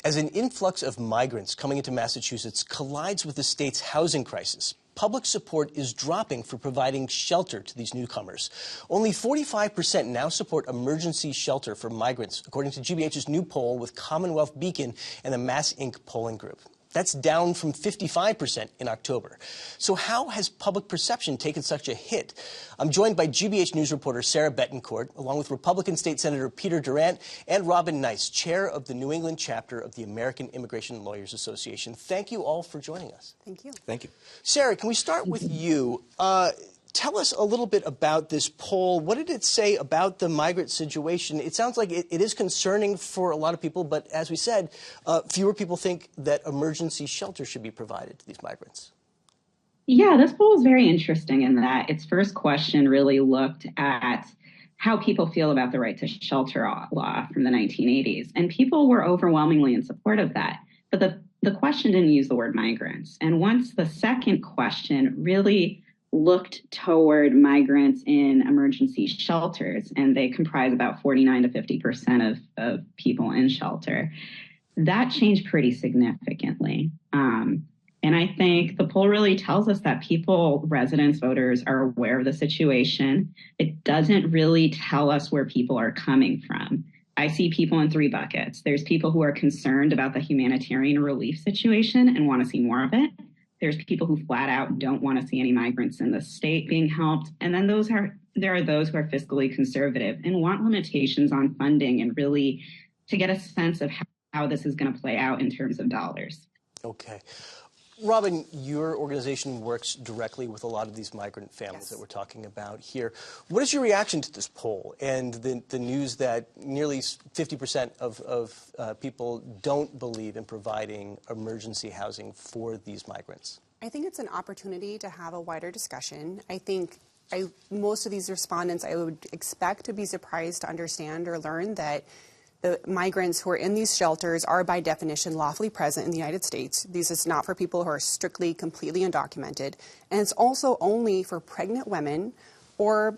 As an influx of migrants coming into Massachusetts collides with the state's housing crisis, public support is dropping for providing shelter to these newcomers. Only 45% now support emergency shelter for migrants, according to GBH's new poll with CommonWealth Beacon and the MassINC Polling Group. That's down from 55% in October. So how has public perception taken such a hit? I'm joined by GBH News reporter Sarah Betancourt, along with Republican State Senator Peter Durant and Robin Nice, chair of the New England chapter of the American Immigration Lawyers Association. Thank you all for joining us. Thank you. Thank you. Sarah, can we start with you? Tell us a little bit about this poll. What did it say about the migrant situation? It sounds like it is concerning for a lot of people, but as we said, fewer people think that emergency shelter should be provided to these migrants. Yeah, this poll is very interesting in that its first question really looked at how people feel about the right to shelter law from the 1980s. And people were overwhelmingly in support of that. But the question didn't use the word migrants. And once the second question really looked toward migrants in emergency shelters, and they comprise about 49 to 50% of people in shelter, that changed pretty significantly. And I think the poll really tells us that people, residents, voters, are aware of the situation. It doesn't really tell us where people are coming from. I see people in three buckets. There's people who are concerned about the humanitarian relief situation and want to see more of it. There's people who flat out don't want to see any migrants in the state being helped. And then there are those who are fiscally conservative and want limitations on funding and really to get a sense of how this is going to play out in terms of dollars. Okay. Robin, your organization works directly with a lot of these migrant families that we're talking about here. What is your reaction to this poll and the news that nearly 50% of people don't believe in providing emergency housing for these migrants? I think it's an opportunity to have a wider discussion. I think most of these respondents I would expect to be surprised to understand or learn that the migrants who are in these shelters are by definition lawfully present in the United States. This is not for people who are strictly, completely undocumented. And it's also only for pregnant women or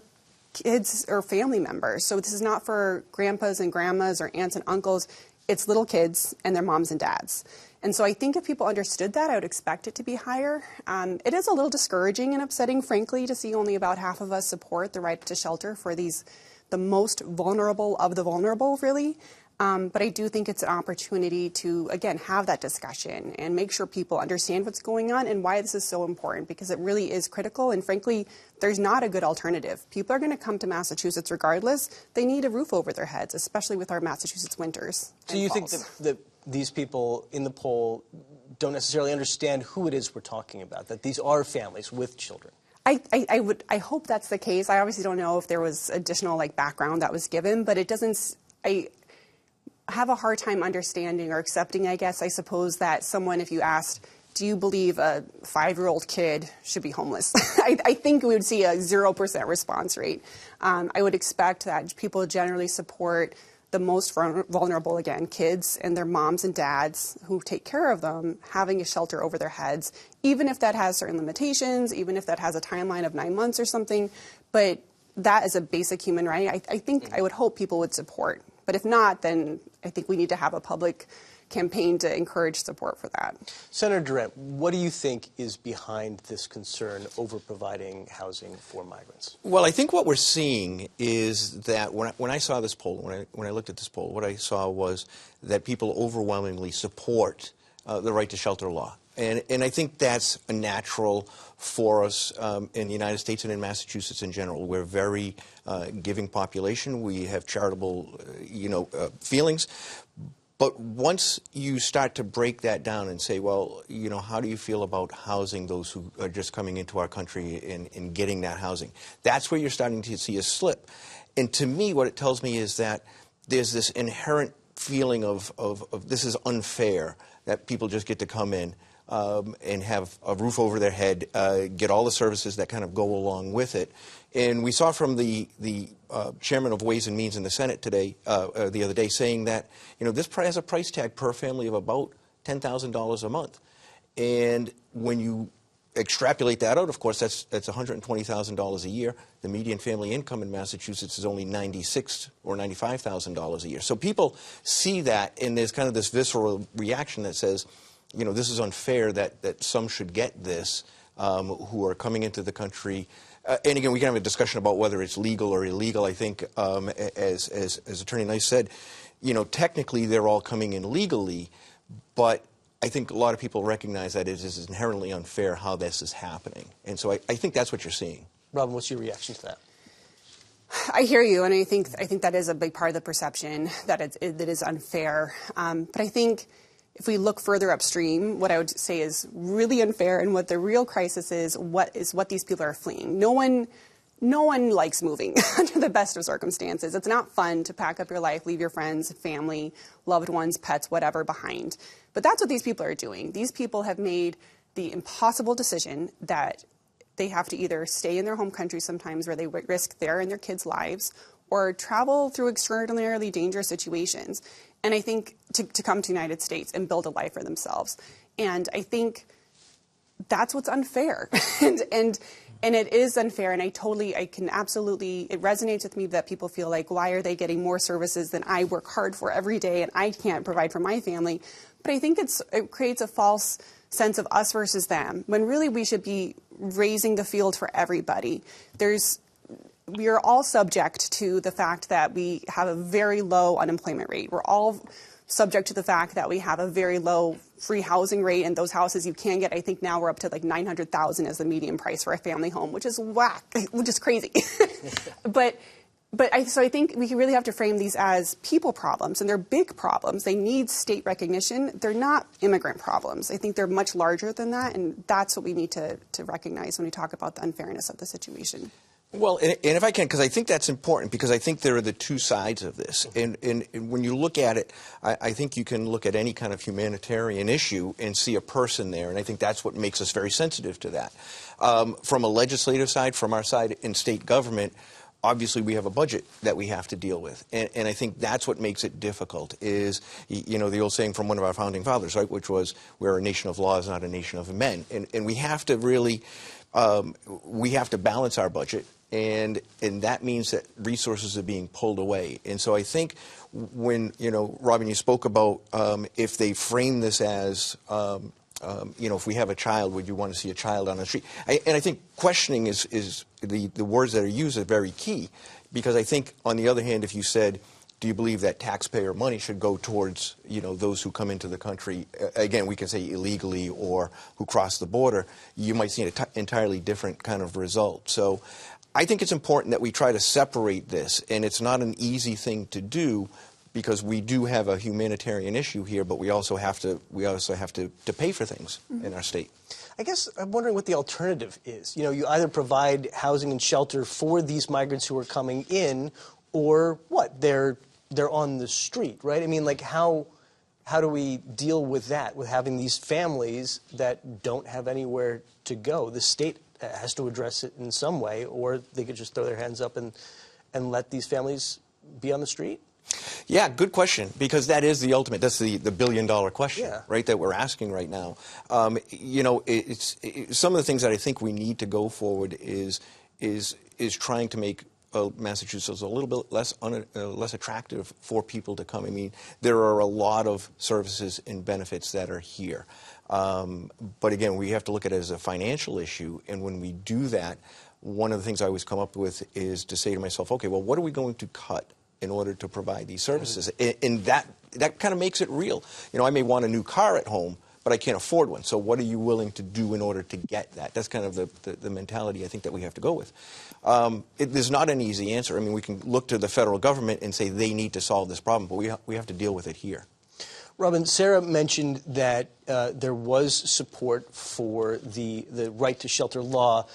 kids or family members. So this is not for grandpas and grandmas or aunts and uncles. It's little kids and their moms and dads. And so I think if people understood that, I would expect it to be higher. It is a little discouraging and upsetting, frankly, to see only about half of us support the right to shelter for the most vulnerable of the vulnerable, really. But I do think it's an opportunity to, again, have that discussion and make sure people understand what's going on and why this is so important, because it really is critical. And frankly, there's not a good alternative. People are going to come to Massachusetts regardless. They need a roof over their heads, especially with our Massachusetts winters. Do you think that these people in the poll don't necessarily understand who it is we're talking about, that these are families with children? I hope that's the case. I obviously don't know if there was additional background that was given, but it doesn't. I have a hard time understanding or accepting, I guess, I suppose, that someone, if you asked, do you believe a 5-year-old kid should be homeless? I think we would see a 0% response rate. I would expect that people generally support the most vulnerable, again, kids and their moms and dads who take care of them, having a shelter over their heads, even if that has certain limitations, even if that has a timeline of 9 months or something. But that is a basic human right. I would hope people would support. But if not, then I think we need to have a public campaign to encourage support for that. Senator Durant, what do you think is behind this concern over providing housing for migrants? Well, I think what we're seeing is that when I saw this poll, when I looked at this poll, what I saw was that people overwhelmingly support the right to shelter law. And I think that's a natural for us in the United States and in Massachusetts in general. We're a very giving population. We have charitable, feelings. But once you start to break that down and say, well, how do you feel about housing those who are just coming into our country and getting that housing? That's where you're starting to see a slip. And to me, what it tells me is that there's this inherent feeling of this is unfair, that people just get to come in and have a roof over their head, get all the services that kind of go along with it. And we saw from the chairman of Ways and Means in the Senate today, the other day, saying that this has a price tag per family of about $10,000 a month. And when you extrapolate that out, of course, that's $120,000 a year. The median family income in Massachusetts is only $96,000 or $95,000 a year. So people see that, and there's kind of this visceral reaction that says, you know, this is unfair that some should get this who are coming into the country. And again, we can have a discussion about whether it's legal or illegal. I think, as Attorney Nice said, you know, technically they're all coming in legally, but I think a lot of people recognize that it is inherently unfair how this is happening. And so I think that's what you're seeing. Robin, what's your reaction to that? I hear you, and I think that is a big part of the perception, that it is unfair. But I think if we look further upstream, what I would say is really unfair, and what the real crisis is what these people are fleeing. No one likes moving under the best of circumstances. It's not fun to pack up your life, leave your friends, family, loved ones, pets, whatever behind. But that's what these people are doing. These people have made the impossible decision that they have to either stay in their home country sometimes where they risk their and their kids' lives, or travel through extraordinarily dangerous situations. And I think to come to the United States and build a life for themselves. And I think that's what's unfair. And it is unfair, and I can absolutely, it resonates with me that people feel like, why are they getting more services than I work hard for every day and I can't provide for my family? But I think it creates a false sense of us versus them, when really we should be raising the field for everybody. We are all subject to the fact that we have a very low unemployment rate. We're all subject to the fact that we have a very low free housing rate, and those houses you can get, I think now we're up to like $900,000 as the median price for a family home, which is whack, which is crazy. So I think we really have to frame these as people problems, and they're big problems. They need state recognition. They're not immigrant problems. I think they're much larger than that, and that's what we need to recognize when we talk about the unfairness of the situation. Well, and if I can, because I think that's important, because I think there are the two sides of this. And when you look at it, I think you can look at any kind of humanitarian issue and see a person there, and I think that's what makes us very sensitive to that. From a legislative side, from our side in state government, obviously we have a budget that we have to deal with. And I think that's what makes it difficult is, you know, the old saying from one of our founding fathers, right, which was, we're a nation of laws, not a nation of men. And we have to really, we have to balance our budget. And that means that resources are being pulled away. And so I think when, you know, Robin, you spoke about if they frame this as, you know, if we have a child, would you want to see a child on the street? And I think questioning is the words that are used are very key. Because I think, on the other hand, if you said, do you believe that taxpayer money should go towards, you know, those who come into the country, again, we can say illegally or who cross the border, you might see an entirely different kind of result. So I think it's important that we try to separate this, and it's not an easy thing to do because we do have a humanitarian issue here, but we also have to pay for things in our state. I guess I'm wondering what the alternative is. You know, you either provide housing and shelter for these migrants who are coming in, or what? They're on the street, right? I mean, like how do we deal with that, with having these families that don't have anywhere to go? The state has to address it in some way, or they could just throw their hands up and let these families be on the street? Yeah, good question, because that is the ultimate, that's the billion-dollar question, yeah, right, that we're asking right now. You know, some of the things that I think we need to go forward is trying to make Massachusetts a little bit less attractive for people to come. I mean, there are a lot of services and benefits that are here. But again, we have to look at it as a financial issue, and when we do that, one of the things I always come up with is to say to myself, okay, well, what are we going to cut in order to provide these services? And that kind of makes it real. You know, I may want a new car at home, but I can't afford one. So what are you willing to do in order to get that? That's kind of the mentality I think that we have to go with. There's not an easy answer. I mean, we can look to the federal government and say they need to solve this problem, but we have to deal with it here. Robin, Sarah mentioned that there was support for the right to shelter law,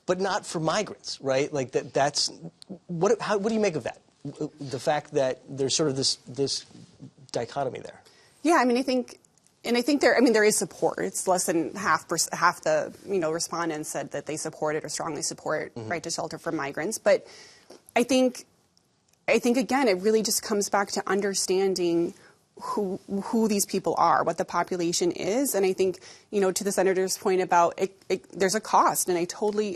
but not for migrants, right? Like that's what do you make of that? The fact that there's sort of this dichotomy there. Yeah, I mean, I think there is support. It's less than half the respondents said that they supported or strongly support right to shelter for migrants. But I think again, it really just comes back to understanding who these people are, what the population is. And I think, to the senator's point about there's a cost, and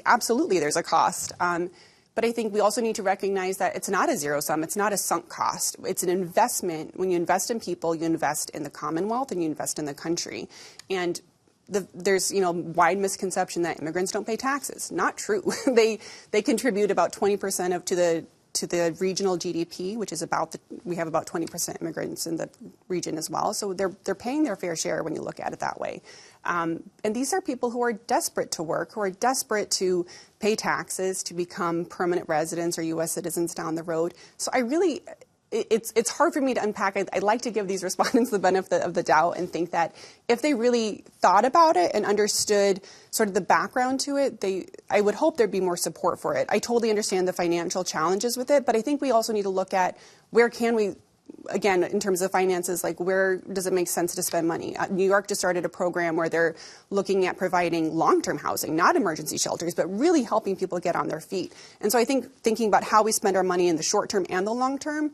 absolutely there's a cost. But I think we also need to recognize that it's not a zero sum. It's not a sunk cost. It's an investment. When you invest in people, you invest in the Commonwealth and you invest in the country. And there's wide misconception that immigrants don't pay taxes. Not true. They contribute about 20% to the regional GDP, which is we have about 20% immigrants in the region as well. So they're paying their fair share when you look at it that way. And these are people who are desperate to work, who are desperate to pay taxes, to become permanent residents or U.S. citizens down the road. So it's hard for me to unpack. I'd like to give these respondents the benefit of the doubt and think that if they really thought about it and understood sort of the background to it, I would hope there'd be more support for it. I totally understand the financial challenges with it, but I think we also need to look at where can we, again, in terms of finances, like where does it make sense to spend money? New York just started a program where they're looking at providing long-term housing, not emergency shelters, but really helping people get on their feet. And so I think thinking about how we spend our money in the short term and the long term,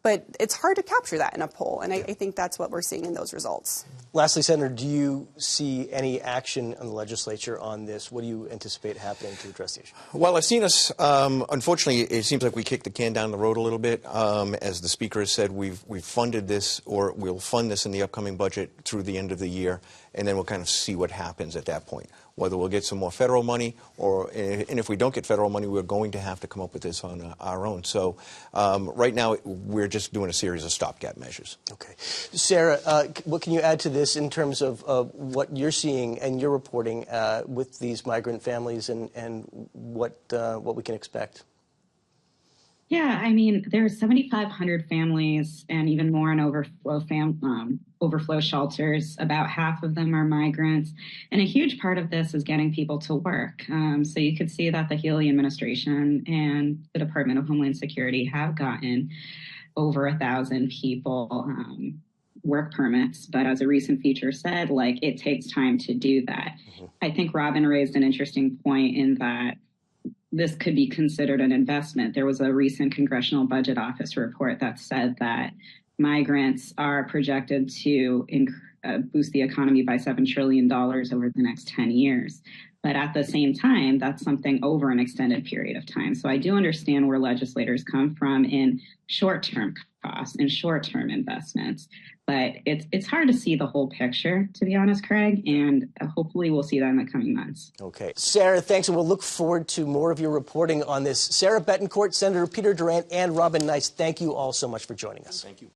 but it's hard to capture that in a poll, and I think that's what we're seeing in those results. Lastly, Senator, do you see any action in the legislature on this? What do you anticipate happening to address the issue? Well, I've seen us, unfortunately, it seems like we kicked the can down the road a little bit. As the Speaker has said, we've funded this, or we'll fund this in the upcoming budget through the end of the year, and then we'll kind of see what happens at that point. Whether we'll get some more federal money, and if we don't get federal money, we're going to have to come up with this on our own. So right now, we're just doing a series of stopgap measures. Okay. Sarah, what can you add to this in terms of what you're seeing and you're reporting with these migrant families and what we can expect? Yeah, I mean, there's 7,500 families and even more in overflow shelters. About half of them are migrants. And a huge part of this is getting people to work. So you could see that the Healy administration and the Department of Homeland Security have gotten over 1,000 people work permits. But as a recent feature said, it takes time to do that. Mm-hmm. I think Robin raised an interesting point in that this could be considered an investment. There was a recent Congressional Budget Office report that said that migrants are projected to boost the economy by $7 trillion over the next 10 years. But at the same time, that's something over an extended period of time. So I do understand where legislators come from in short-term costs and short-term investments. But it's hard to see the whole picture, to be honest, Craig, and hopefully we'll see that in the coming months. Okay. Sarah, thanks, and we'll look forward to more of your reporting on this. Sarah Betancourt, Senator Peter Durant, and Robin Nice, thank you all so much for joining us. Thank you.